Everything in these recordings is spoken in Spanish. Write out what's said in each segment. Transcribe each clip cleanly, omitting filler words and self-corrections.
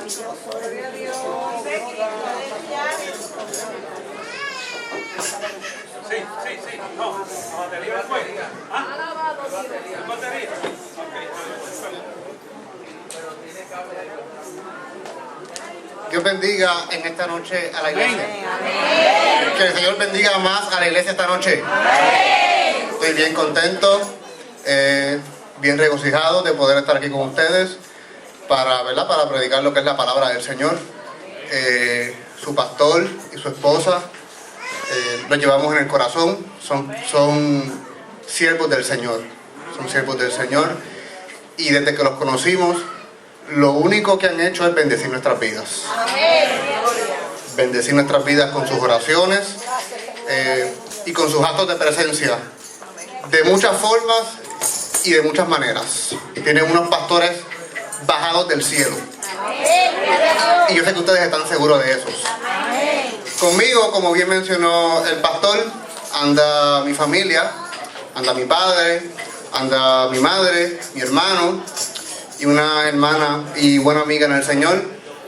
Sí. No, batería después. Batería. Dios bendiga en esta noche a la iglesia. Que el Señor bendiga más a la iglesia esta noche. Estoy bien contento, bien regocijado de poder estar aquí con ustedes para predicar lo que es la palabra del Señor. Su pastor y su esposa los llevamos en el corazón, son siervos del Señor, y desde que los conocimos, lo único que han hecho es bendecir nuestras vidas. Bendecir nuestras vidas con sus oraciones y con sus actos de presencia, de muchas formas y de muchas maneras. Tienen unos pastores bajados del cielo. Y yo sé que ustedes están seguros de esos. Conmigo, como bien mencionó el pastor, anda mi familia, anda mi padre, anda mi madre, mi hermano y una hermana y buena amiga en el Señor,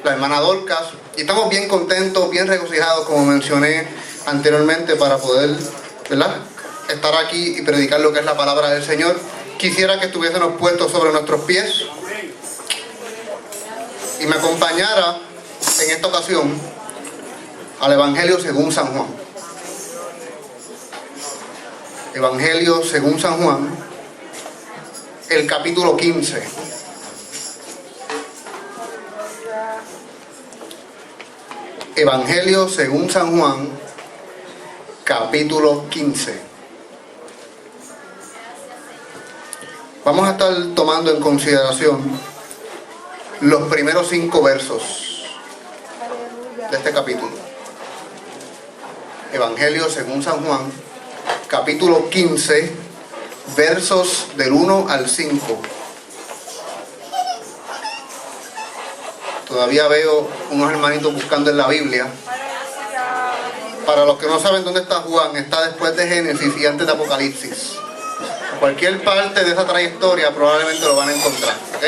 la hermana Dorcas. Y estamos bien contentos, bien regocijados, como mencioné anteriormente, para poder, estar aquí y predicar lo que es la palabra del Señor. Quisiera que estuviésemos puestos sobre nuestros pies y me acompañara en esta ocasión al Evangelio según San Juan. Evangelio según San Juan, el capítulo 15. Evangelio según San Juan, capítulo 15. Vamos a estar tomando en consideración los primeros 5 versos de este capítulo. Evangelio según San Juan, capítulo 15, versos del 1 al 5. Todavía veo unos hermanitos buscando en la Biblia. Para los que no saben dónde está Juan, está después de Génesis y antes de Apocalipsis. Cualquier parte de esa trayectoria probablemente lo van a encontrar, ¿ok?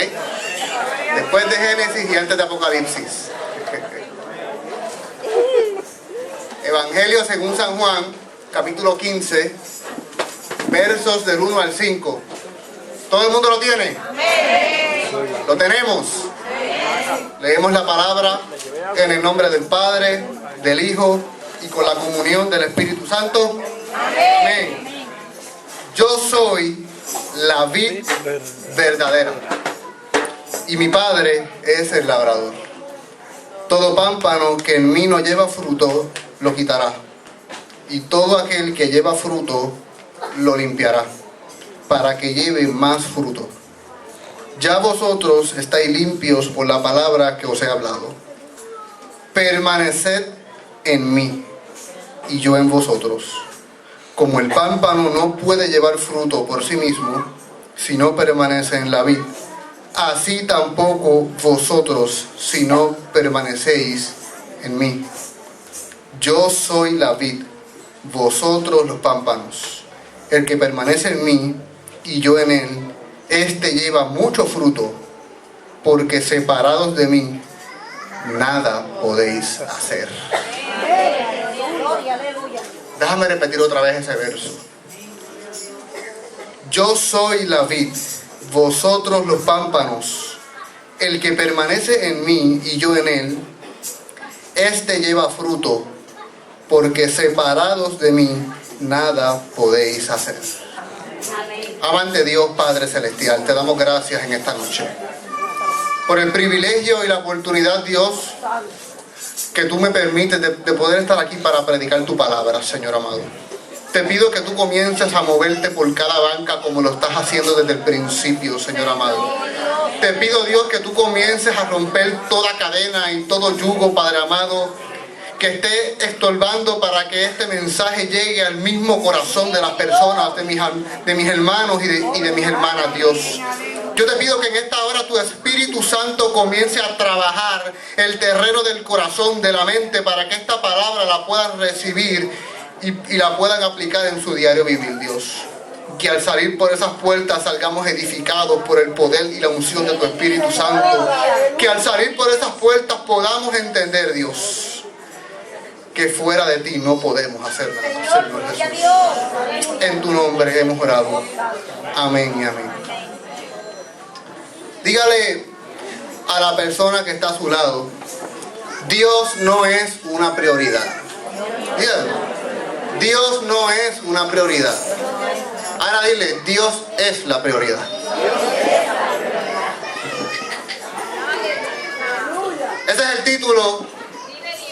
Después de Génesis y antes de Apocalipsis. Evangelio según San Juan, capítulo 15, versos del 1 al 5. ¿Todo el mundo lo tiene? ¿Lo tenemos? Leemos la palabra en el nombre del Padre, del Hijo y con la comunión del Espíritu Santo. Amén. Yo soy la vid verdadera y mi Padre es el labrador. Todo pámpano que en mí no lleva fruto lo quitará, y todo aquel que lleva fruto lo limpiará, para que lleve más fruto. Ya vosotros estáis limpios por la palabra que os he hablado. Permaneced en mí, y yo en vosotros. Como el pámpano no puede llevar fruto por sí mismo, si no permanece en la vid, así tampoco vosotros, si no permanecéis en mí. Yo soy la vid, vosotros los pámpanos. El que permanece en mí y yo en él, éste lleva mucho fruto, porque separados de mí, nada podéis hacer. Déjame repetir otra vez ese verso. Yo soy la vid, vosotros los pámpanos. El que permanece en mí y yo en él, éste lleva fruto, porque separados de mí, nada podéis hacer. Amante Dios Padre Celestial, te damos gracias en esta noche por el privilegio y la oportunidad, Dios, que tú me permites de poder estar aquí para predicar tu palabra, Señor amado. Te pido que tú comiences a moverte por cada banca como lo estás haciendo desde el principio, Señor amado. Te pido, Dios, que tú comiences a romper toda cadena y todo yugo, Padre amado, que esté estorbando para que este mensaje llegue al mismo corazón de las personas, de mis hermanos y de mis hermanas, Dios. Yo te pido que en esta hora tu Espíritu Santo comience a trabajar el terreno del corazón, de la mente, para que esta palabra la puedan recibir y la puedan aplicar en su diario vivir, Dios. que al salir por esas puertas salgamos edificados por el poder y la unción de tu Espíritu Santo. Que al salir por esas puertas podamos entender, Dios, que fuera de ti no podemos hacer nada, Señor Jesús. En tu nombre hemos orado. Amén y amén. Dígale a la persona que está a su lado: Dios no es una prioridad. Dígale. Dios no es una prioridad. Ahora dile: Dios es la prioridad. Ese es el título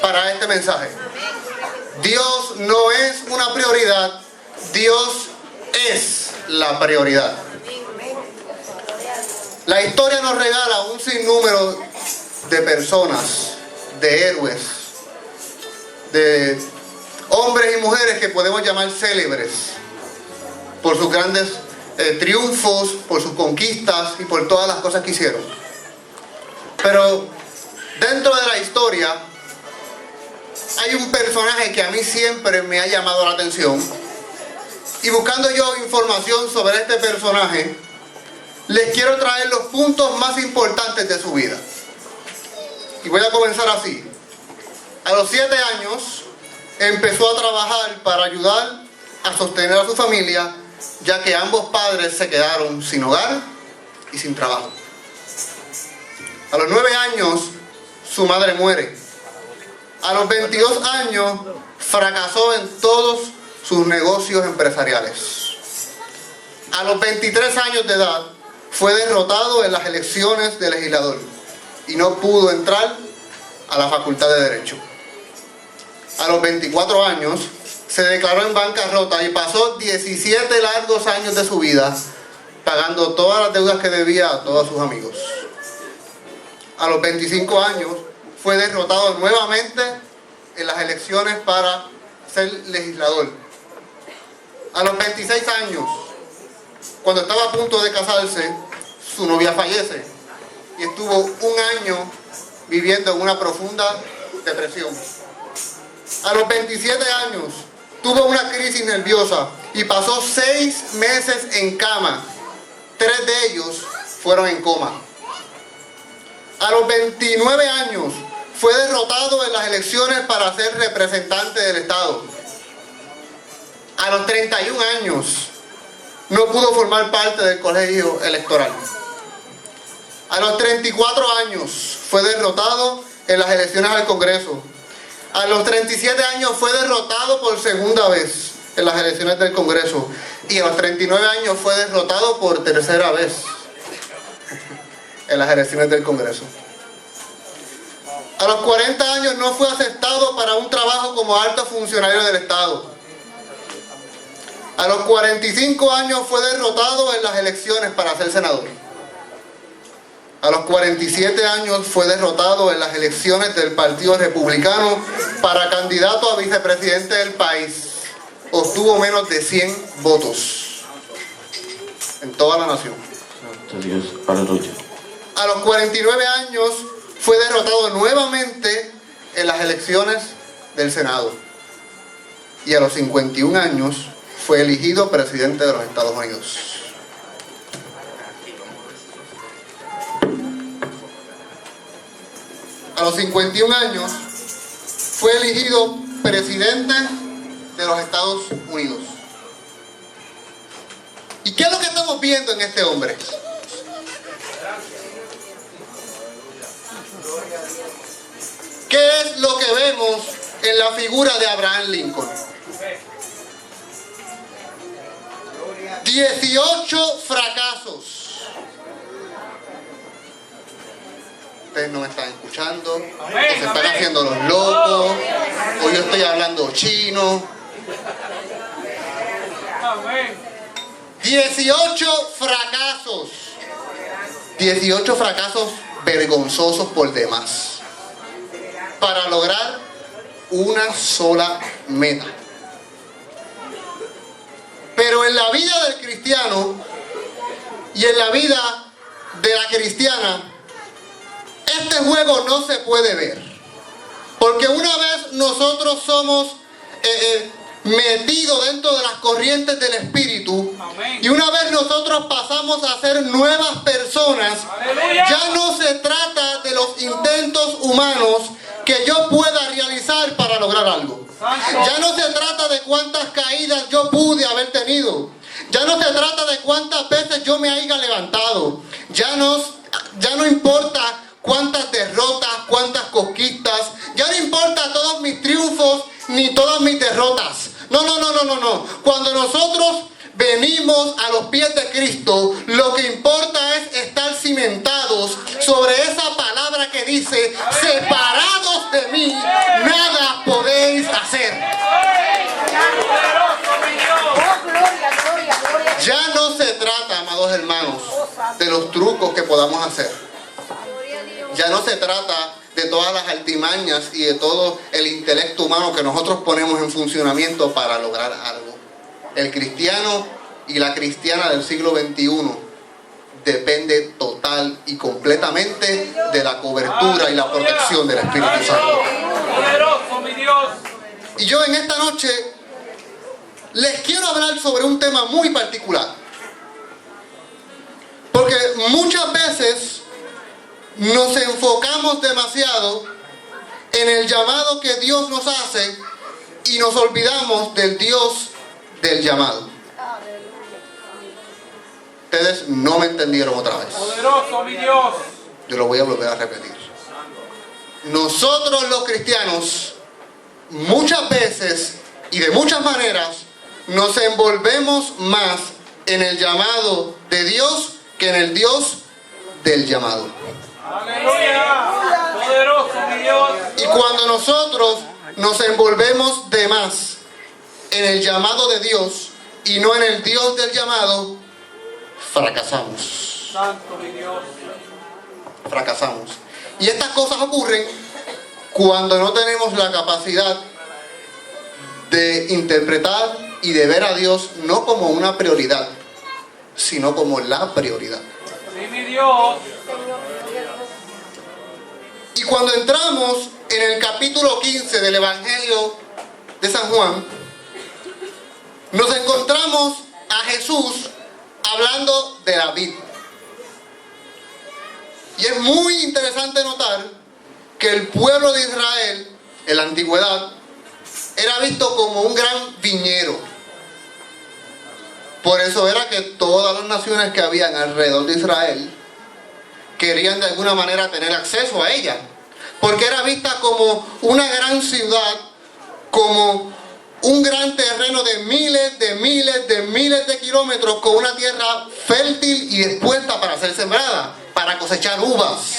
para este mensaje. Dios no es una prioridad, Dios es la prioridad. La historia nos regala un sinnúmero de personas, de héroes, de hombres y mujeres que podemos llamar célebres por sus grandes triunfos, por sus conquistas y por todas las cosas que hicieron. Pero dentro de la historia hay un personaje que a mí siempre me ha llamado la atención, y buscando yo información sobre este personaje, les quiero traer los puntos más importantes de su vida. Y voy a comenzar así. A los 7 años empezó a trabajar para ayudar a sostener a su familia, ya que ambos padres se quedaron sin hogar y sin trabajo. A los 9 años su madre muere. A los 22 años fracasó en todos sus negocios empresariales. A los 23 años de edad fue derrotado en las elecciones de legislador y no pudo entrar a la Facultad de Derecho. A los 24 años se declaró en bancarrota y pasó 17 largos años de su vida pagando todas las deudas que debía a todos sus amigos. A los 25 años fue derrotado nuevamente en las elecciones para ser legislador. A los 26 años, cuando estaba a punto de casarse, su novia fallece y estuvo un año viviendo en una profunda depresión. A los 27 años tuvo una crisis nerviosa y pasó 6 meses en cama. 3 de ellos fueron en coma. A los 29 años fue derrotado en las elecciones para ser representante del Estado. A los 31 años no pudo formar parte del colegio electoral. A los 34 años fue derrotado en las elecciones al Congreso. A los 37 años fue derrotado por segunda vez en las elecciones del Congreso. Y a los 39 años fue derrotado por tercera vez en las elecciones del Congreso. A los 40 años no fue aceptado para un trabajo como alto funcionario del Estado. A los 45 años fue derrotado en las elecciones para ser senador. A los 47 años fue derrotado en las elecciones del Partido Republicano para candidato a vicepresidente del país. Obtuvo menos de 100 votos en toda la nación. A los 49 años fue derrotado nuevamente en las elecciones del Senado. Y a los 51 años fue elegido presidente de los Estados Unidos. A los 51 años fue elegido presidente de los Estados Unidos. ¿Y qué es lo que estamos viendo en este hombre? ¿Qué es lo que vemos en la figura de Abraham Lincoln? 18 fracasos. Ustedes no me están escuchando, o se están haciendo los locos, o yo estoy hablando chino. 18 fracasos. 18 fracasos vergonzosos por demás para lograr una sola meta. Pero en la vida del cristiano y en la vida de la cristiana, este juego no se puede ver. Porque una vez nosotros somos metido dentro de las corrientes del Espíritu. Amén. Y una vez nosotros pasamos a ser nuevas personas, Aleluya. ya no se trata de los intentos humanos que yo pueda realizar para lograr algo. Santo. Ya no se trata de cuántas caídas yo pude haber tenido. Ya no se trata de cuántas veces yo me haya levantado. Ya no importa cuántas derrotas, cuántas conquistas. Ya no importa todos mis triunfos ni todas mis derrotas. No. Cuando nosotros venimos a los pies de Cristo, lo que importa es estar cimentados sobre esa palabra que dice: separados de mí, nada podéis hacer. Ya no se trata, amados hermanos, de los trucos que podamos hacer. Ya no se trata de todas las artimañas y de todo el intelecto humano que nosotros ponemos en funcionamiento para lograr algo. El cristiano y la cristiana del siglo XXI depende total y completamente de la cobertura y la protección del Espíritu Santo. Poderoso, mi Dios. Y yo en esta noche les quiero hablar sobre un tema muy particular. Porque muchas veces nos enfocamos demasiado en el llamado que Dios nos hace y nos olvidamos del Dios del llamado. Ustedes no me entendieron otra vez. Poderoso, mi Dios. Yo lo voy a volver a repetir. Nosotros los cristianos muchas veces y de muchas maneras nos envolvemos más en el llamado de Dios que en el Dios del llamado. Aleluya. Poderoso, mi Dios. Y cuando nosotros nos envolvemos de más en el llamado de Dios y no en el Dios del llamado, fracasamos. Santo, mi Dios. Fracasamos. Y estas cosas ocurren cuando no tenemos la capacidad de interpretar y de ver a Dios no como una prioridad, sino como la prioridad. Sí, mi Dios. Y cuando entramos en el capítulo 15 del Evangelio de San Juan, nos encontramos a Jesús hablando de la vid. Y es muy interesante notar que el pueblo de Israel, en la antigüedad, era visto como un gran viñero. Por eso era que todas las naciones que habían alrededor de Israel querían de alguna manera tener acceso a ella. Porque era vista como una gran ciudad, como un gran terreno de miles de kilómetros, con una tierra fértil y dispuesta para ser sembrada, para cosechar uvas.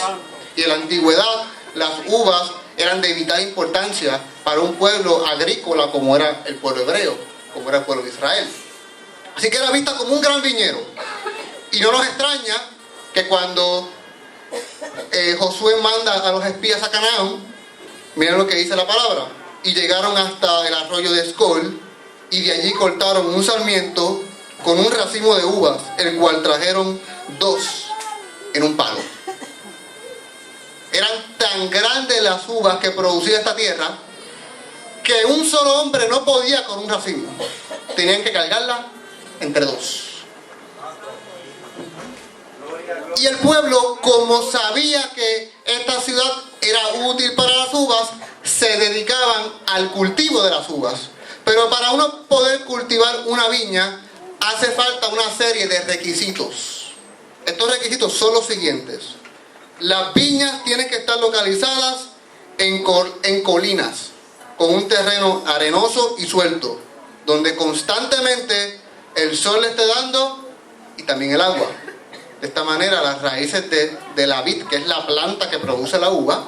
Y en la antigüedad las uvas eran de vital importancia para un pueblo agrícola como era el pueblo hebreo, como era el pueblo de Israel. Así que era vista como un gran viñero. Y no nos extraña que cuando Josué manda a los espías a Canaán, miren lo que dice la palabra: y llegaron hasta el arroyo de Escol, y de allí cortaron un sarmiento con un racimo de uvas, el cual trajeron 2 en un palo. Eran tan grandes las uvas que producía esta tierra que un solo hombre no podía con un racimo. Tenían que cargarla entre 2. Y el pueblo, como sabía que esta ciudad era útil para las uvas, se dedicaban al cultivo de las uvas. Pero para uno poder cultivar una viña hace falta una serie de requisitos. Estos requisitos son los siguientes: las viñas tienen que estar localizadas en colinas, con un terreno arenoso y suelto, donde constantemente el sol le esté dando y también el agua. De esta manera las raíces de la vid, que es la planta que produce la uva,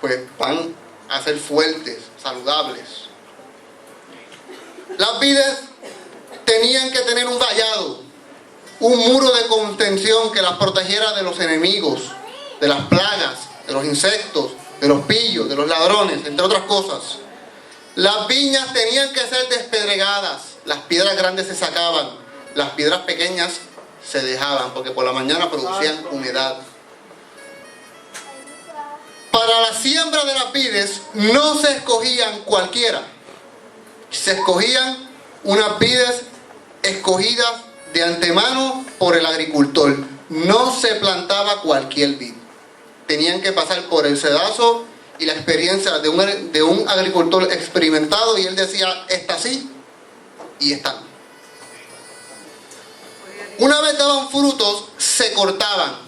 pues van a ser fuertes, saludables. Las vides tenían que tener un vallado, un muro de contención que las protegiera de los enemigos, de las plagas, de los insectos, de los pillos, de los ladrones, entre otras cosas. Las viñas tenían que ser despedregadas, las piedras grandes se sacaban, las piedras pequeñas se dejaban, porque por la mañana producían humedad. Para la siembra de las vides no se escogían cualquiera. Se escogían unas vides escogidas de antemano por el agricultor. No se plantaba cualquier vid. Tenían que pasar por el sedazo y la experiencia de un agricultor experimentado, y él decía, esta sí y esta no. Una vez daban frutos, se cortaban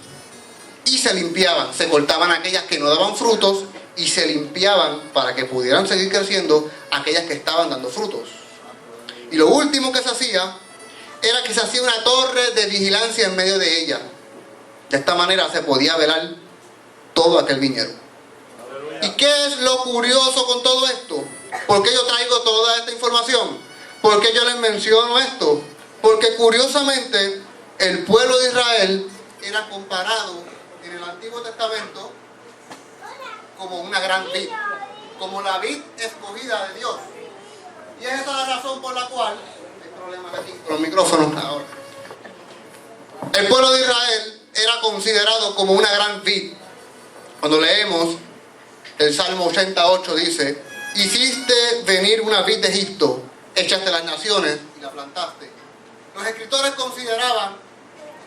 y se limpiaban. Se cortaban aquellas que no daban frutos y se limpiaban para que pudieran seguir creciendo aquellas que estaban dando frutos. Y lo último que se hacía era que se hacía una torre de vigilancia en medio de ella. De esta manera se podía velar todo aquel viñedo. ¿Y qué es lo curioso con todo esto? ¿Por qué yo traigo toda esta información? ¿Por qué yo les menciono esto? Porque curiosamente el pueblo de Israel era comparado en el Antiguo Testamento como una gran vid, como la vid escogida de Dios. Y es esa la razón por la cual, hay problemas aquí con los micrófonos ahora, el pueblo de Israel era considerado como una gran vid. Cuando leemos el Salmo 88 dice, hiciste venir una vid de Egipto, echaste las naciones y la plantaste. Los escritores consideraban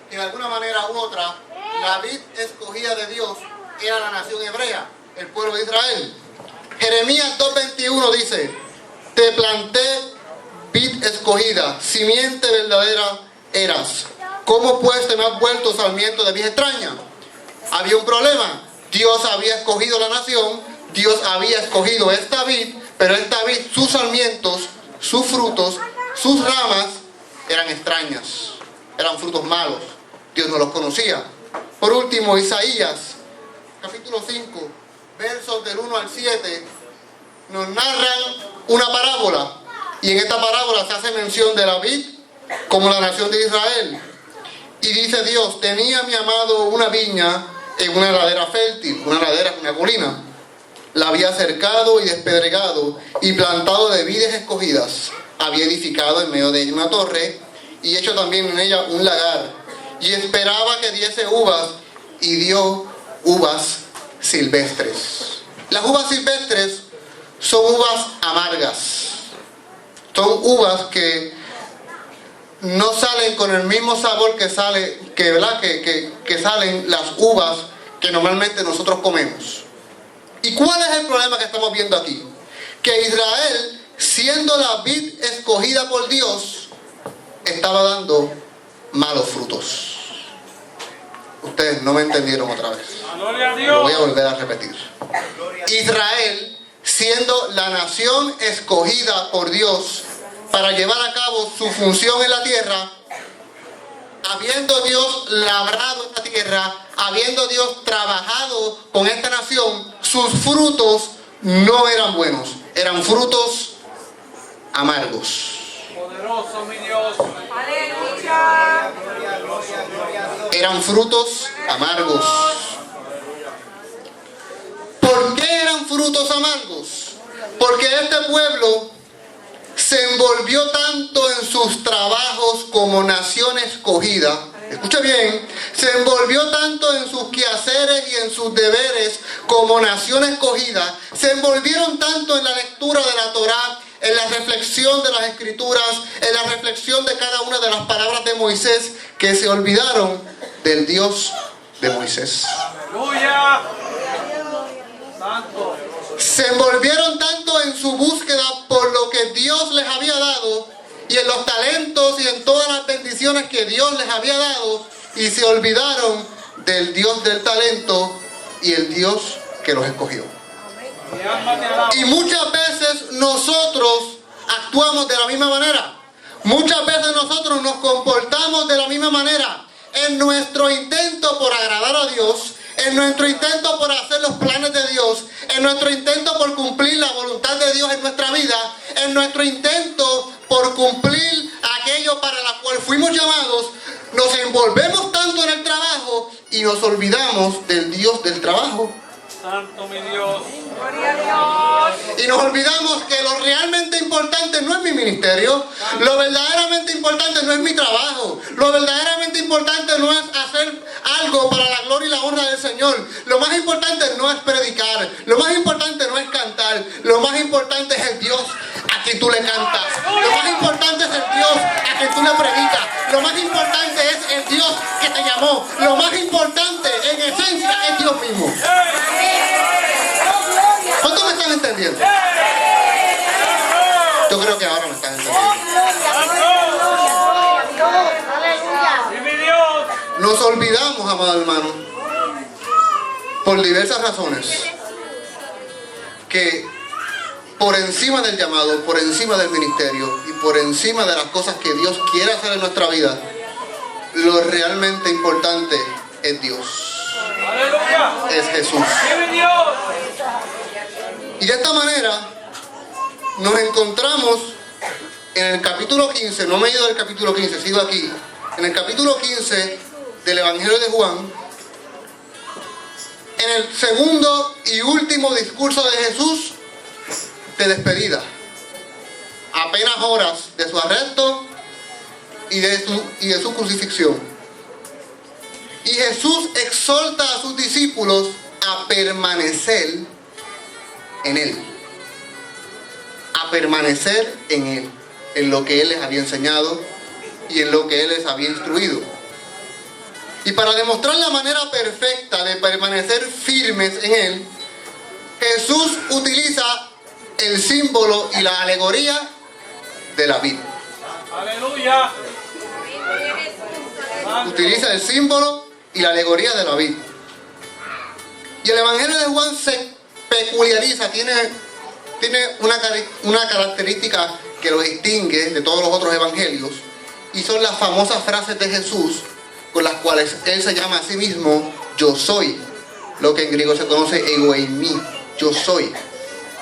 que de alguna manera u otra la vid escogida de Dios era la nación hebrea, el pueblo de Israel. Jeremías 2:21 dice, te planté vid escogida, simiente verdadera eras. ¿Cómo pues te me has vuelto sarmiento de vid extraña? Había un problema. Dios había escogido la nación, Dios había escogido esta vid, pero esta vid, sus sarmientos, sus frutos, sus ramas eran extrañas, eran frutos malos. Dios no los conocía. Por último, Isaías, capítulo 5, versos del 1 al 7, nos narran una parábola. Y en esta parábola se hace mención de la vid como la nación de Israel. Y dice Dios, tenía mi amado una viña en una ladera fértil, una ladera, una colina. La había cercado y despedregado y plantado de vides escogidas. Había edificado en medio de ella una torre y hecho también en ella un lagar. Y esperaba que diese uvas y dio uvas silvestres. Las uvas silvestres son uvas amargas. Son uvas que no salen con el mismo sabor que salen las uvas que normalmente nosotros comemos. ¿Y cuál es el problema que estamos viendo aquí? Que Israel, siendo la vid escogida por Dios, estaba dando malos frutos. Ustedes no me entendieron otra vez. Lo voy a volver a repetir. Israel, siendo la nación escogida por Dios para llevar a cabo su función en la tierra, habiendo Dios labrado esta tierra, habiendo Dios trabajado con esta nación, sus frutos no eran buenos, eran frutos amargos. Poderoso mi Dios. Aleluya. Eran frutos amargos. ¿Por qué eran frutos amargos? Porque este pueblo se envolvió tanto en sus trabajos como nación escogida. Escucha bien, se envolvió tanto en sus quehaceres y en sus deberes como nación escogida. Se envolvieron tanto en la lectura de la Torá, en la reflexión de las Escrituras, en la reflexión de cada una de las palabras de Moisés, que se olvidaron del Dios de Moisés. Aleluya. Santo. Se envolvieron tanto en su búsqueda por lo que Dios les había dado y en los talentos y en todas las bendiciones que Dios les había dado, y se olvidaron del Dios del talento y el Dios que los escogió. Mi alma te alaba. Y muchas veces nosotros actuamos de la misma manera. Muchas veces nosotros nos comportamos de la misma manera. En nuestro intento por agradar a Dios, en nuestro intento por hacer los planes de Dios, en nuestro intento por cumplir la voluntad de Dios en nuestra vida, en nuestro intento por cumplir aquello para la cual fuimos llamados, nos envolvemos tanto en el trabajo y nos olvidamos del Dios del trabajo. Santo mi Dios. Gloria a Dios. Y nos olvidamos que lo realmente importante no es mi ministerio, lo verdaderamente importante no es mi trabajo, lo verdaderamente importante no es hacer algo para la gloria y la honra del Señor. Lo más importante no es predicar, lo más importante no es cantar, lo más importante es el Dios a quien quien tú le cantas. Lo más importante es el Dios a quien tú le predicas. Lo más importante es el Dios que te llamó. Lo más importante en esencia es Dios mismo. ¿Cuántos me están entendiendo? Yo creo que ahora me están entendiendo. Nos olvidamos, amado hermano, por diversas razones, que por encima del llamado, por encima del ministerio y por encima de las cosas que Dios quiere hacer en nuestra vida, lo realmente importante es Dios. Aleluya. Es Jesús. Vive Dios. Y de esta manera nos encontramos en el capítulo 15, no me he ido del capítulo 15, sigo aquí, en el capítulo 15 del Evangelio de Juan, en el segundo y último discurso de Jesús de despedida, apenas horas de su arresto y de su crucifixión. Y Jesús exhorta a sus discípulos a permanecer en Él, a permanecer en Él, en lo que Él les había enseñado y en lo que Él les había instruido. Y para demostrar la manera perfecta de permanecer firmes en Él, Jesús utiliza el símbolo y la alegoría de la vid. Aleluya. Utiliza el símbolo y la alegoría de la vid. Y el Evangelio de Juan se peculiariza, tiene una característica que lo distingue de todos los otros evangelios, y son las famosas frases de Jesús con las cuales Él se llama a sí mismo yo soy, lo que en griego se conoce ego eimi, yo soy.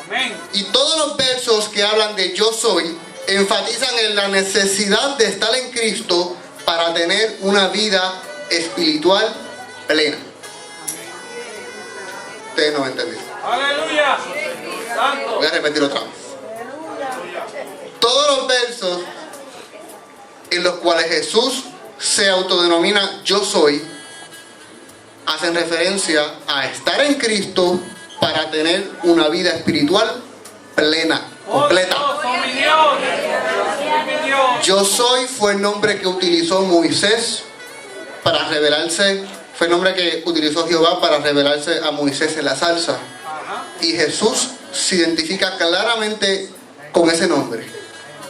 Amén. Y todos los versos que hablan de yo soy enfatizan en la necesidad de estar en Cristo para tener una vida espiritual plena. Ustedes no me entendieron. Aleluya. Santo. Voy a repetir otra vez. Todos los versos en los cuales Jesús se autodenomina yo soy hacen referencia a estar en Cristo para tener una vida espiritual plena, completa. Mi Dios. Mi Dios. Yo soy fue el nombre que utilizó Moisés para revelarse, fue el nombre que utilizó Jehová para revelarse a Moisés en la zarza. Y Jesús se identifica claramente con ese nombre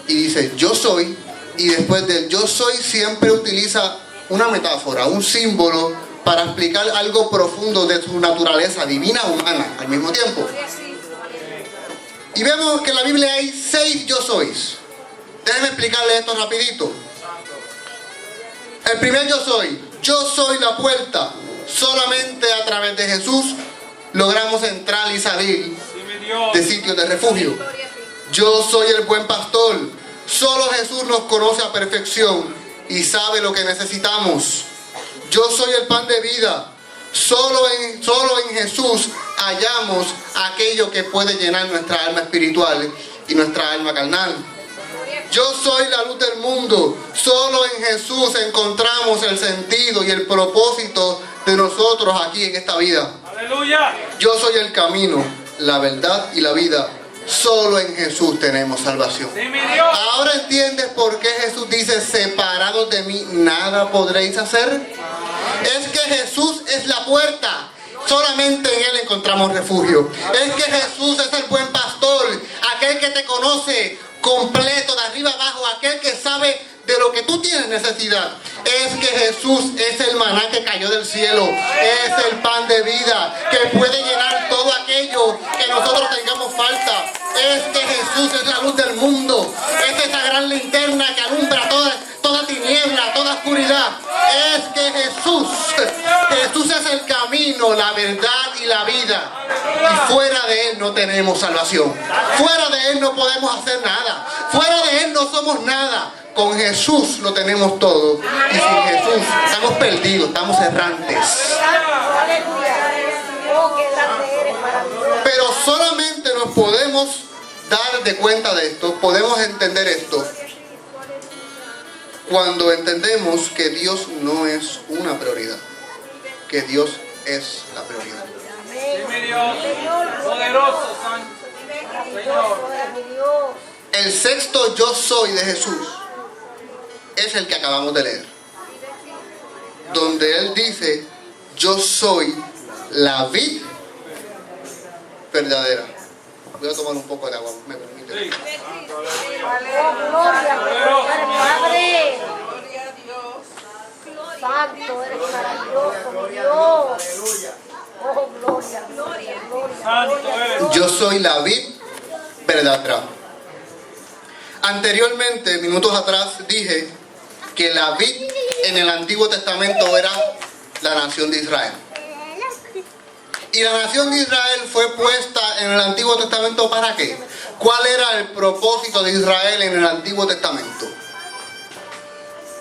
y dice yo soy, y después del yo soy siempre utiliza una metáfora, un símbolo para explicar algo profundo de su naturaleza divina humana al mismo tiempo. Y vemos que en la Biblia hay 6 yo sois. Déjenme explicarles esto rapidito. El primer yo soy la puerta. Solamente a través de Jesús logramos entrar y salir de sitios de refugio. Yo soy el buen pastor. Solo Jesús nos conoce a perfección y sabe lo que necesitamos. Yo soy el pan de vida. Solo en Jesús hallamos aquello que puede llenar nuestra alma espiritual y nuestra alma carnal. Yo soy la luz del mundo. Solo en Jesús encontramos el sentido y el propósito de nosotros aquí en esta vida. Aleluya. Yo soy el camino, la verdad y la vida. Solo en Jesús tenemos salvación. Sí, mi Dios. Ahora entiendes por qué Jesús dice: separados de mí nada podréis hacer. Es que Jesús es la puerta. Solamente en Él encontramos refugio. Es que Jesús es el buen pastor, aquel que te conoce completo, de arriba abajo, aquel que sabe de lo que tú tienes necesidad. Es que Jesús es el maná que cayó del cielo, es el pan de vida que puede llenar todo aquello que nosotros tengamos falta. Es que Jesús es la luz del mundo, es esa gran linterna que alumbra toda tiniebla, toda oscuridad. Es que Jesús es el camino, la verdad y la vida. Y fuera de Él no tenemos salvación. Fuera de Él no podemos hacer nada. Fuera de Él no somos nada. Con Jesús lo tenemos todo. Y sin Jesús estamos perdidos, estamos errantes. Pero solamente nos podemos dar de cuenta de esto, podemos entender esto, cuando entendemos que Dios no es una prioridad, que Dios es la prioridad. Sí, mi Dios. Poderoso, Santo. Señor. El sexto yo soy de Jesús es el que acabamos de leer, donde Él dice, yo soy la vid verdadera. Voy a tomar un poco de agua, me permite. Sí. Gloria, Padre. Gloria a Dios. Santo, eres maravilloso, mi Dios. Oh, gloria, gloria, Santo eres. Yo soy la vid verdadera. Anteriormente, minutos atrás, dije que la vid en el Antiguo Testamento era la nación de Israel. Y la nación de Israel fue puesta en el Antiguo Testamento ¿para qué? ¿Cuál era el propósito de Israel en el Antiguo Testamento?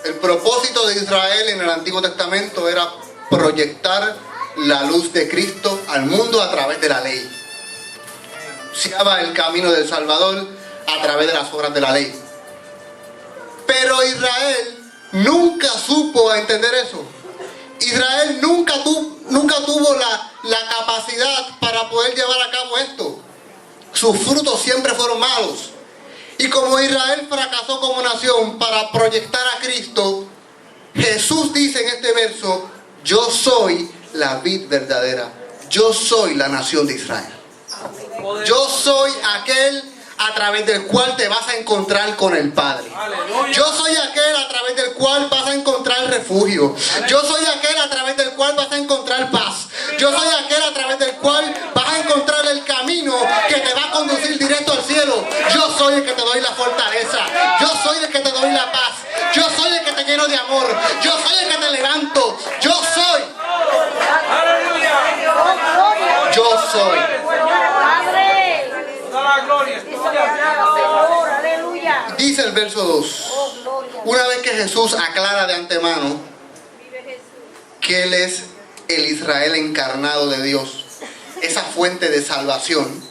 El propósito de Israel en el Antiguo Testamento era proyectar la luz de Cristo al mundo a través de la ley. Anunciaba el camino del Salvador a través de las obras de la ley. Pero Israel nunca supo entender eso. Israel nunca tuvo la capacidad para poder llevar a cabo esto. Sus frutos siempre fueron malos. Y como Israel fracasó como nación para proyectar a Cristo, Jesús dice en este verso, yo soy la vid verdadera. Yo soy la nación de Israel. Yo soy aquel a través del cual te vas a encontrar con el Padre. Aleluya. Yo soy aquel a través del cual vas a encontrar refugio. Yo soy aquel a través del cual vas a encontrar paz. Yo soy aquel a través del cual vas a encontrar el camino que te va a conducir directo al cielo. Yo soy el que te doy la fortaleza. Yo soy el que te doy la paz. Yo soy el que te lleno de amor. Yo soy el que te levanto. Yo soy. Aleluya. Oh, gloria. Yo soy. Padre. Toda la gloria es Dice tuya, nada, Señor, aleluya. Dice el verso 2. Oh, gloria. Una vez que Jesús aclara de antemano que Él es el Israel encarnado de Dios, esa fuente de salvación,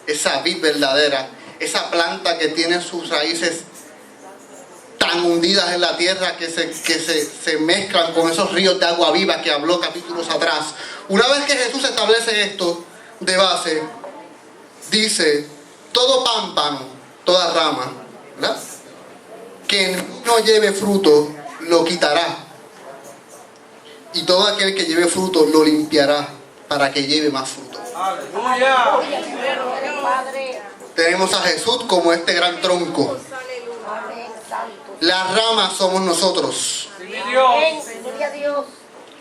esa vid verdadera, esa planta que tiene sus raíces tan hundidas en la tierra que se mezclan con esos ríos de agua viva que habló capítulos atrás. Una vez que Jesús establece esto de base, dice, todo pámpano, toda rama, ¿verdad?, que no lleve fruto, lo quitará. Y todo aquel que lleve fruto, lo limpiará para que lleve más fruto. Aleluya. Eres Padre. Tenemos a Jesús como este gran tronco. Amén, santo. Las ramas somos nosotros. Sí, mi Dios. Amén, gloria a Dios.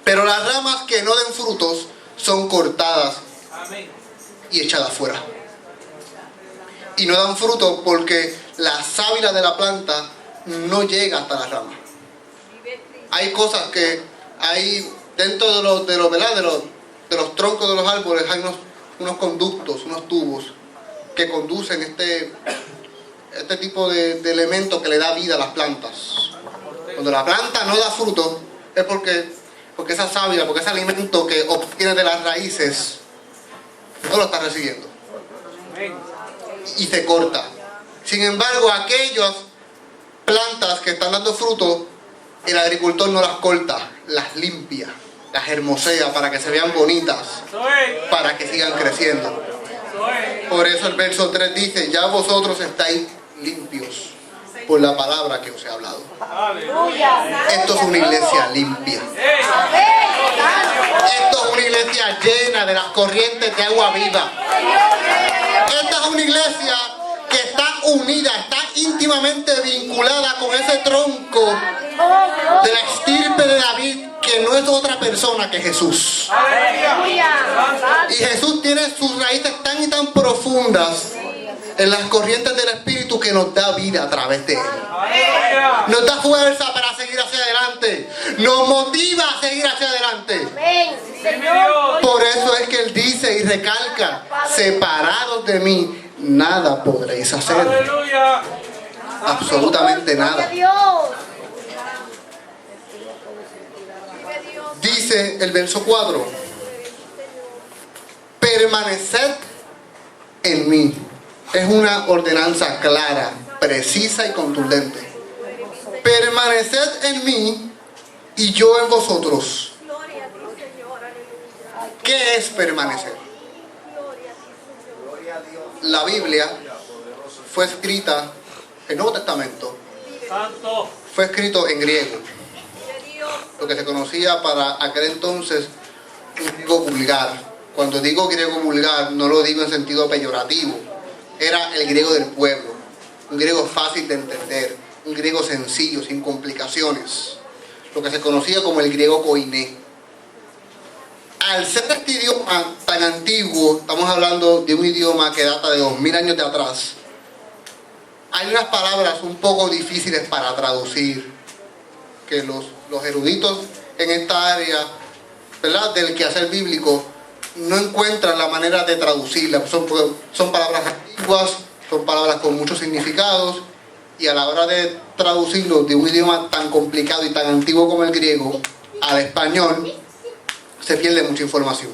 Pero las ramas que no den frutos son cortadas Amén. y echadas fuera. Y no dan fruto porque la sábila de la planta no llega hasta la rama. Hay cosas que hay dentro de los troncos de los árboles, hay unos conductos, unos tubos que conducen este tipo de elementos que le da vida a las plantas. Cuando la planta no da fruto es porque esa sábila, porque ese alimento que obtiene de las raíces no lo está recibiendo Amén. y se corta. Sin embargo, aquellas plantas que están dando fruto, el agricultor no las corta, las limpia, las hermosea para que se vean bonitas, Eso es. para que sigan creciendo. Eso es. Por eso el verso 3 dice, ya vosotros estáis limpios por la palabra que os he hablado. Aleluya. Esto es una iglesia limpia. Ey. Amén, santo. Esto es una iglesia llena de las corrientes de agua viva. Esta es una iglesia que está unida, está íntimamente vinculada con ese tronco Oh, de la estirpe de David, que no es otra persona que Jesús. Aleluya. Y Jesús tiene sus raíces tan y tan profundas en las corrientes del Espíritu que nos da vida a través de Él. Aleluya. Nos da fuerza para seguir hacia adelante. Nos motiva a seguir hacia adelante. Amén, Sí, mi Señor. Dios. Por eso es que Él dice y recalca, separados de mí, nada podréis hacer. Aleluya. Absolutamente Gloria a nada. Dios. Dice el verso 4, permaneced en mí. Es una ordenanza clara, precisa y contundente. Permaneced en mí y yo en vosotros. ¿Qué es permanecer? La Biblia fue escrita el Nuevo Testamento Santo. fue escrito en griego, lo que se conocía para aquel entonces un griego vulgar. Cuando digo griego vulgar, no lo digo en sentido peyorativo. Era el griego del pueblo, un griego fácil de entender, un griego sencillo, sin complicaciones, lo que se conocía como el griego koiné. Al ser este idioma tan antiguo, estamos hablando de un idioma que data de 2000 años de atrás, hay unas palabras un poco difíciles para traducir, que los eruditos en esta área, ¿verdad?, del quehacer bíblico, no encuentran la manera de traducirlas. Son palabras antiguas, son palabras con muchos significados, y a la hora de traducirlo de un idioma tan complicado y tan antiguo como el griego al español, se pierde mucha información.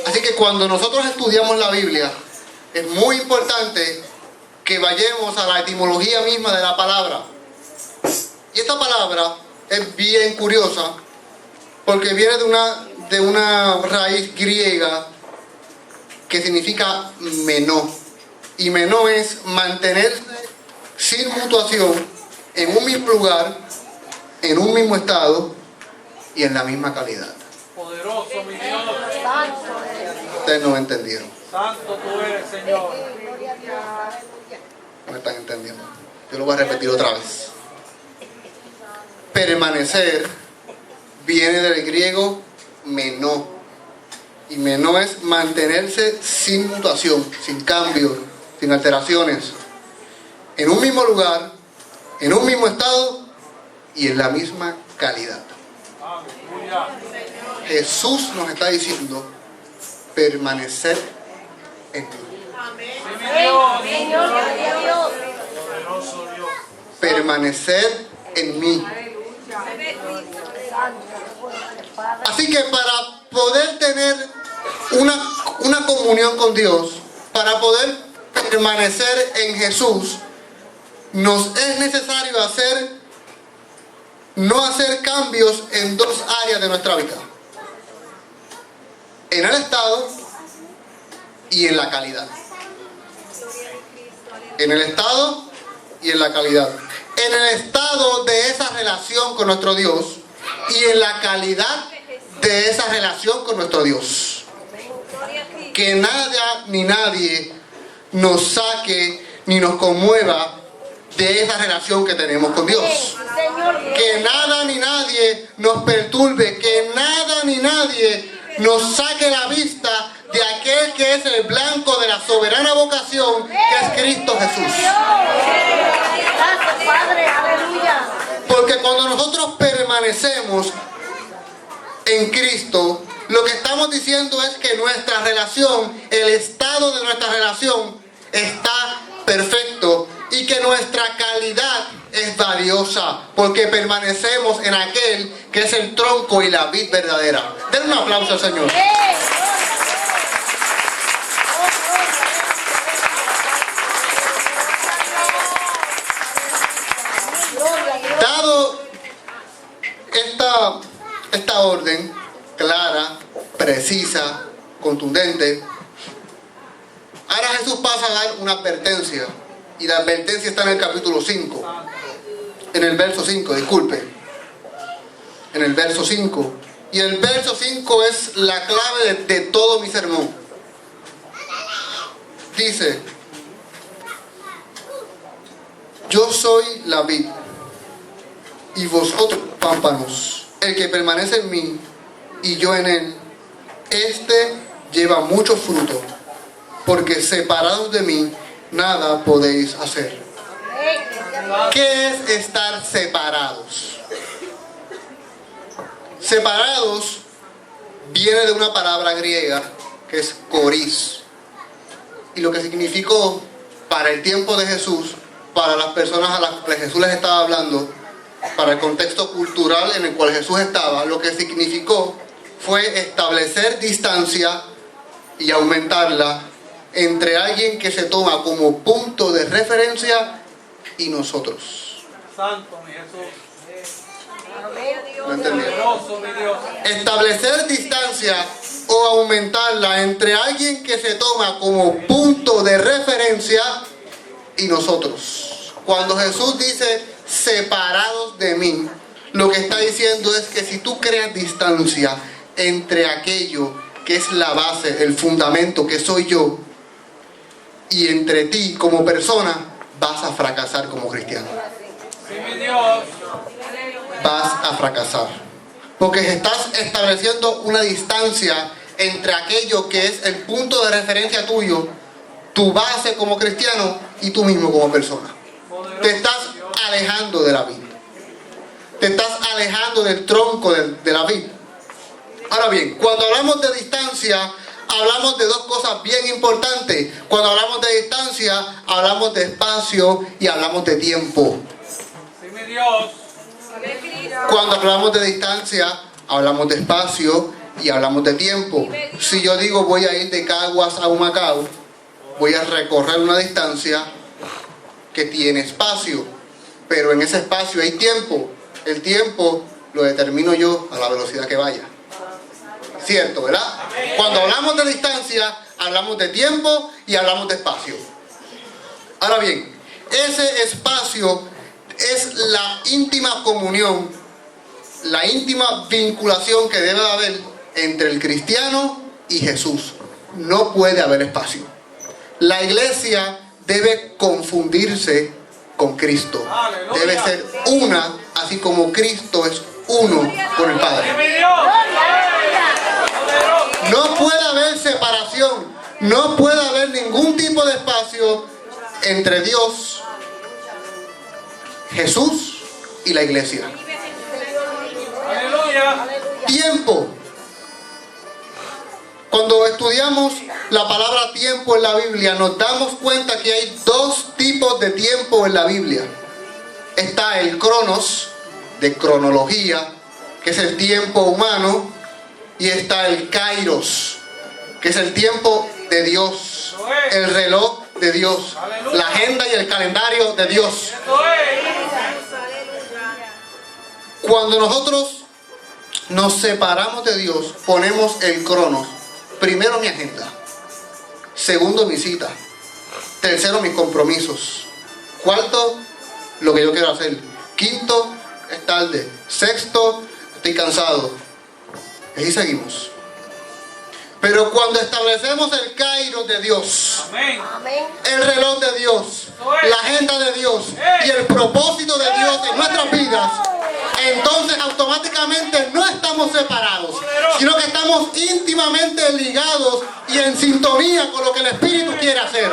Así que cuando nosotros estudiamos la Biblia, es muy importante que vayamos a la etimología misma de la palabra. Y esta palabra es bien curiosa, porque viene de una raíz griega que significa menó. Y menó es mantenerse sin mutuación en un mismo lugar, en un mismo estado y en la misma calidad. Poderoso, mi Dios. Ustedes no me entendieron. Santo tú eres, Señor. No me están entendiendo. Yo lo voy a repetir otra vez. Permanecer viene del griego menó. Y menó es mantenerse sin mutación, sin cambio, sin alteraciones, en un mismo lugar, en un mismo estado y en la misma calidad. Aleluya. Jesús nos está diciendo permanecer en mí. Sí, mi Dios. Señor, gloria a Dios. Poderoso Dios. Permanecer en mí. Así que para poder tener una comunión con Dios, para poder permanecer en Jesús, nos es necesario no hacer cambios en dos áreas de nuestra vida: en el estado y en la calidad. En el estado y en la calidad. En el estado de esa relación con nuestro Dios y en la calidad de esa relación con nuestro Dios. Que nada ni nadie nos saque ni nos conmueva de esa relación que tenemos con Dios. Que nada ni nadie nos perturbe, que nada ni nadie nos saque la vista de aquel que es el blanco de la soberana vocación, que es Cristo Jesús. Gracias, Padre, aleluya. Porque cuando nosotros permanecemos en Cristo, lo que estamos diciendo es que nuestra relación, el estado de nuestra relación está perfecto y que nuestra calidad es valiosa, porque permanecemos en aquel que es el tronco y la vid verdadera. Den un aplauso al Señor. Dado esta orden clara, precisa, contundente, ahora Jesús pasa a dar una advertencia, y la advertencia está en el capítulo 5, en el verso 5, disculpe, en el verso 5, y el verso 5 es la clave de todo mi sermón. Dice: yo soy la vid y vosotros pámpanos. El que permanece en mí y yo en él, este lleva mucho fruto, porque separados de mí nada podéis hacer. ¿Qué es estar separados? Separados viene de una palabra griega que es coris, y lo que significó para el tiempo de Jesús, para las personas a las que Jesús les estaba hablando, para el contexto cultural en el cual Jesús estaba, lo que significó fue establecer distancia y aumentarla entre alguien que se toma como punto de referencia y nosotros. Santo, mi Jesús. ¿No entendieron? Poderoso, mi Dios. Establecer distancia o aumentarla entre alguien que se toma como punto de referencia y nosotros. Cuando Jesús dice separados de mí, lo que está diciendo es que si tú creas distancia entre aquello que es la base, el fundamento que soy yo, y entre ti como persona, vas a fracasar como cristiano. Sí, mi Dios. Vas a fracasar. Porque estás estableciendo una distancia entre aquello que es el punto de referencia tuyo, tu base como cristiano y tú mismo como persona. Te estás alejando de la vid. Te estás alejando del tronco de la vid. Ahora bien, cuando hablamos de distancia, hablamos de dos cosas bien importantes. Cuando hablamos de distancia, hablamos de espacio y hablamos de tiempo. Sí, mi Dios. Cuando hablamos de distancia, hablamos de espacio y hablamos de tiempo. Si yo digo voy a ir de Caguas a Humacao, voy a recorrer una distancia que tiene espacio, pero en ese espacio hay tiempo. El tiempo lo determino yo a la velocidad que vaya. ¿Cierto, verdad? Cuando hablamos de distancia, hablamos de tiempo y hablamos de espacio. Ahora bien, ese espacio es la íntima comunión, la íntima vinculación que debe haber entre el cristiano y Jesús. No puede haber espacio. La iglesia debe confundirse con Cristo. Debe ser una, así como Cristo es uno con el Padre. Sí, mi Dios. No puede haber separación, no puede haber ningún tipo de espacio entre Dios, Jesús y la iglesia. Aleluya. Tiempo. Cuando estudiamos la palabra tiempo en la Biblia, nos damos cuenta que hay dos tipos de tiempo en la Biblia. Está el cronos, de cronología, que es el tiempo humano, y está el kairos, que es el tiempo de Dios, el reloj de Dios, la agenda y el calendario de Dios. Eso es. Cuando nosotros nos separamos de Dios, ponemos el cronos. Primero mi agenda, segundo mi cita, tercero mis compromisos, cuarto lo que yo quiero hacer, quinto es tarde, sexto estoy cansado. Y ahí seguimos. Pero cuando establecemos el kairos de Dios, Amén. el reloj de Dios, la agenda de Dios y el propósito de Dios en nuestras vidas, entonces automáticamente no estamos separados, sino que estamos íntimamente ligados y en sintonía con lo que el Espíritu quiere hacer.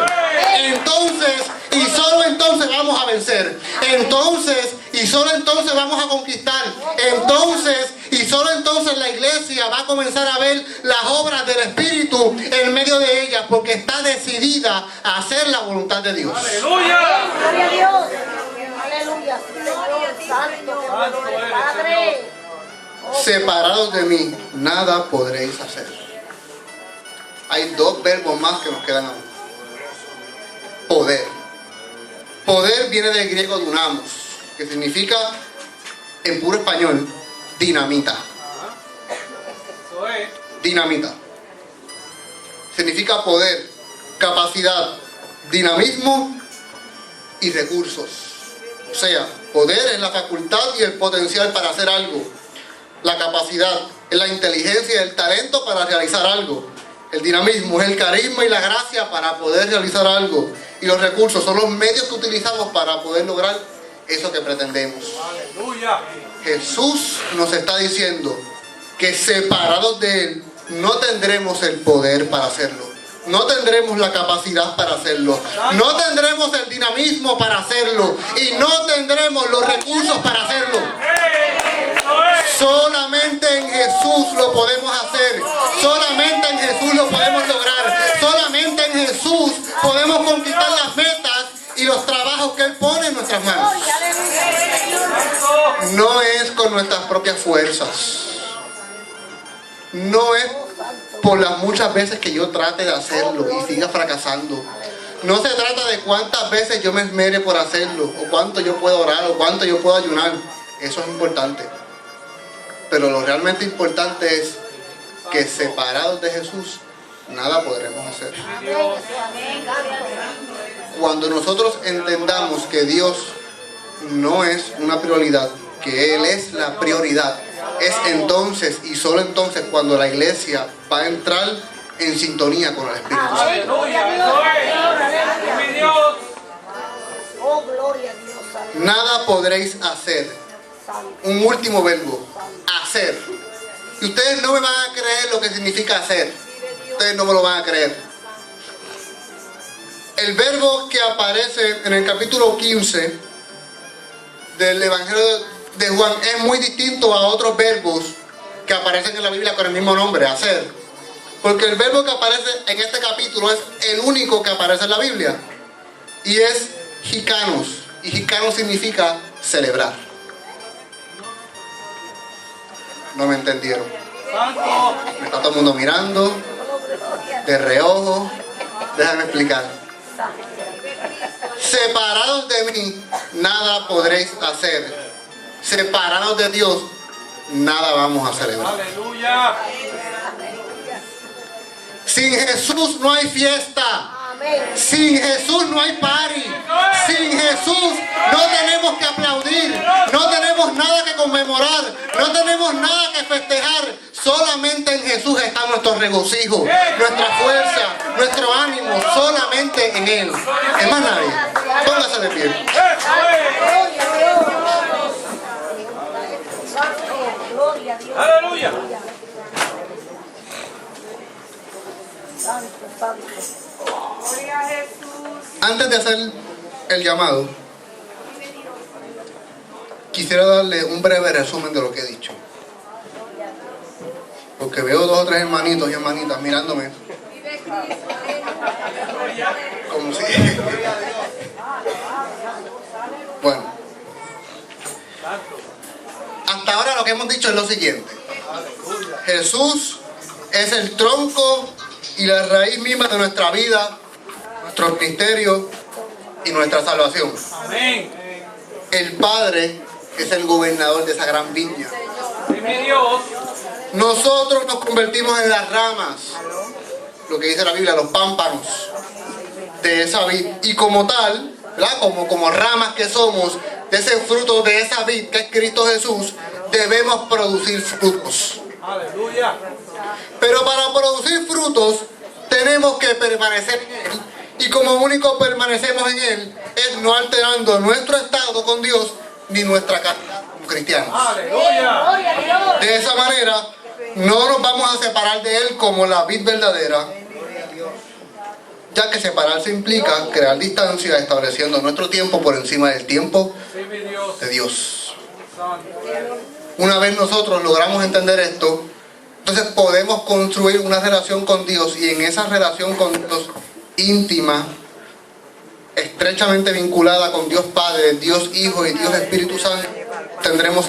Entonces, y solo entonces vamos a vencer. Entonces, y solo entonces vamos a conquistar. Entonces, y solo entonces la iglesia va a comenzar a ver las obras del Espíritu en medio de ellas, porque está decidida a hacer la voluntad de Dios. Aleluya. Gloria a Dios. Aleluya. Señor santo, Padre. Separados de mí, nada podréis hacer. Hay dos verbos más que nos quedan aún. Poder. Poder viene del griego dunamos, que significa, en puro español, dinamita. Eso es. Dinamita. Significa poder, capacidad, dinamismo y recursos. O sea, poder es la facultad y el potencial para hacer algo. La capacidad es la inteligencia y el talento para realizar algo. El dinamismo es el carisma y la gracia para poder realizar algo. Y los recursos son los medios que utilizamos para poder lograr eso que pretendemos. Aleluya. Jesús nos está diciendo que separados de Él no tendremos el poder para hacerlo. No tendremos la capacidad para hacerlo. No tendremos el dinamismo para hacerlo. Y no tendremos los recursos para hacerlo. Solamente en Jesús lo podemos hacer. Solamente en Jesús lo podemos lograr. Solamente en Jesús podemos conquistar las metas y los trabajos que Él pone en nuestras manos. No es con nuestras propias fuerzas. No es por las muchas veces que yo trate de hacerlo y siga fracasando. No se trata de cuántas veces yo me esmere por hacerlo, o cuánto yo puedo orar, o cuánto yo puedo ayunar. Eso es importante. Pero lo realmente importante es que separados de Jesús, nada podremos hacer. Cuando nosotros entendamos que Dios no es una prioridad, que Él es la prioridad, es entonces y solo entonces cuando la iglesia va a entrar en sintonía con el Espíritu Santo. Aleluya. Eso es. Sí, mi Dios. Oh, gloria a Dios. Santo. Nada podréis hacer. Un último verbo, hacer. Y ustedes no me van a creer lo que significa hacer. Ustedes no me lo van a creer. El verbo que aparece en el capítulo 15 del Evangelio de Juan es muy distinto a otros verbos que aparecen en la Biblia con el mismo nombre, hacer. Porque el verbo que aparece en este capítulo es el único que aparece en la Biblia. Y es hikanos. Y hikanos significa celebrar. No me entendieron. Santo. Me está todo el mundo mirando, de reojo. Déjame explicar. Separados de mí, nada podréis hacer. Separados de Dios, nada vamos a celebrar. Aleluya. Sin Jesús no hay fiesta. Amén. Sin Jesús no hay party. Sin Jesús no tenemos que aplaudir. No tenemos nada que conmemorar. No tenemos nada que festejar. Solamente en Jesús está nuestro regocijo, nuestra fuerza, nuestro ánimo. Solamente en Él. Es más nadie. Póngase de pie. Eso es. Gloria a Dios. Santo, gloria a Dios. Aleluya. Santo, santo. Gloria a Jesús. Antes de hacer el llamado, quisiera darle un breve resumen de lo que he dicho. Porque veo 2 o 3 hermanitos y hermanitas mirándome como si... Bueno, hasta ahora lo que hemos dicho es lo siguiente. Jesús es el tronco y la raíz misma de nuestra vida, nuestro ministerio y nuestra salvación. Amén. El Padre es el gobernador de esa gran viña. Sí, mi Dios. Nosotros nos convertimos en las ramas, lo que dice la Biblia, los pámpanos de esa vid. Y como tal, ¿verdad? Como ramas que somos, de ese fruto de esa vid que es Cristo Jesús, debemos producir frutos. Aleluya. Pero para producir frutos tenemos que permanecer en Él. Y como único permanecemos en Él es no alterando nuestro estado con Dios ni nuestra calidad como cristianos. Aleluya. Gloria a Dios. De esa manera no nos vamos a separar de Él como la vid verdadera, ya que separarse implica crear distancia estableciendo nuestro tiempo por encima del tiempo Sí, mi Dios. de Dios. Santo. Una vez nosotros logramos entender esto, entonces podemos construir una relación con Dios, y en esa relación con Dios íntima, estrechamente vinculada con Dios Padre, Dios Hijo y Dios Espíritu Santo, tendremos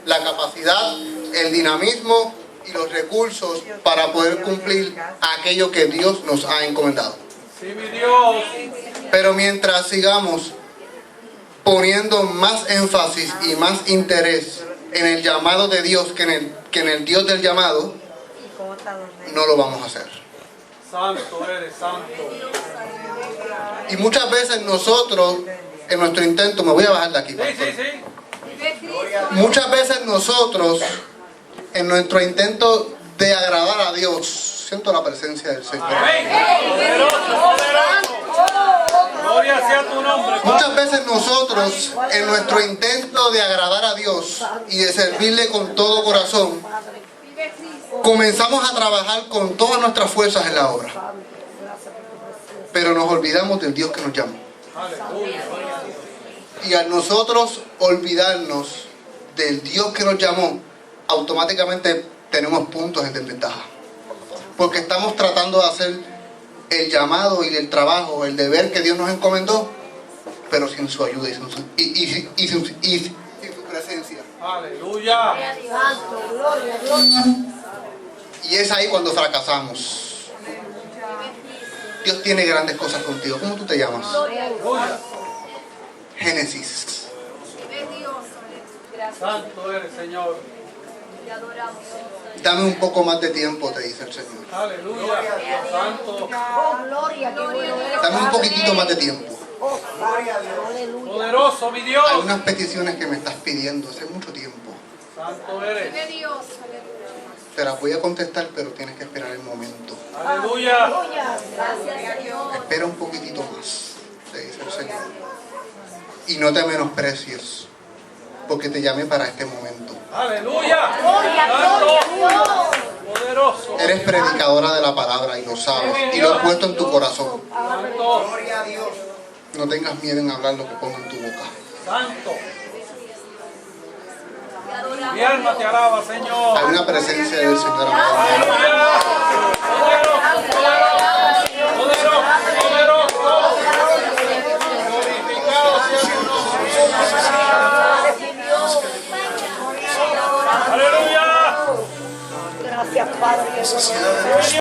la capacidad, el dinamismo y los recursos para poder cumplir aquello que Dios nos ha encomendado. Sí, mi Dios. Pero mientras sigamos poniendo más énfasis y más interés en el llamado de Dios que en el Dios del llamado, no lo vamos a hacer. Santo eres, santo. Y muchas veces nosotros, en nuestro intento, me voy a bajar de aquí, Sí, pastor. sí, sí. Muchas veces nosotros, en nuestro intento de agradar a Dios, siento la presencia del Señor. Amén. Poderoso, poderoso. Gloria sea tu nombre. Muchas veces nosotros, en nuestro intento de agradar a Dios y de servirle con todo corazón, comenzamos a trabajar con todas nuestras fuerzas en la obra. Pero nos olvidamos del Dios que nos llama. Aleluya. Y al nosotros olvidarnos del Dios que nos llamó, automáticamente tenemos puntos de desventaja. Porque estamos tratando de hacer el llamado y el trabajo, el deber que Dios nos encomendó, pero sin su ayuda y sin su presencia. Aleluya. Santo, gloria, gloria. Y es ahí cuando fracasamos. Dios tiene grandes cosas contigo. ¿Cómo tú te llamas? Aleluya. Génesis. Santo eres, Señor. Dame un poco más de tiempo, te dice el Señor. Aleluya. Santo. Oh, gloria, qué bueno eres. Dame un poquitito más de tiempo. Oh, aleluya. Poderoso, mi Dios. Hay unas peticiones que me estás pidiendo hace mucho tiempo. Santo eres. De Dios. Te las voy a contestar, pero tienes que esperar el momento. Aleluya. Aleluya. Gracias, Señor. Espera un poquitito más, te dice el Señor. Y no te menosprecies, porque te llamé para este momento. Aleluya. Gloria, Santo. gloria, Dios. Poderoso. Eres predicadora de la palabra y lo sabes, y lo has puesto en tu corazón. Santo. No tengas miedo en hablar lo que ponga en tu boca. Santo. Mi alma te alaba, Señor. Hay una presencia del Señor amado. Aleluya. Poderoso, poderoso, poderoso. Glorificado sea tu nombre. Aleluya. Gracias, Padre.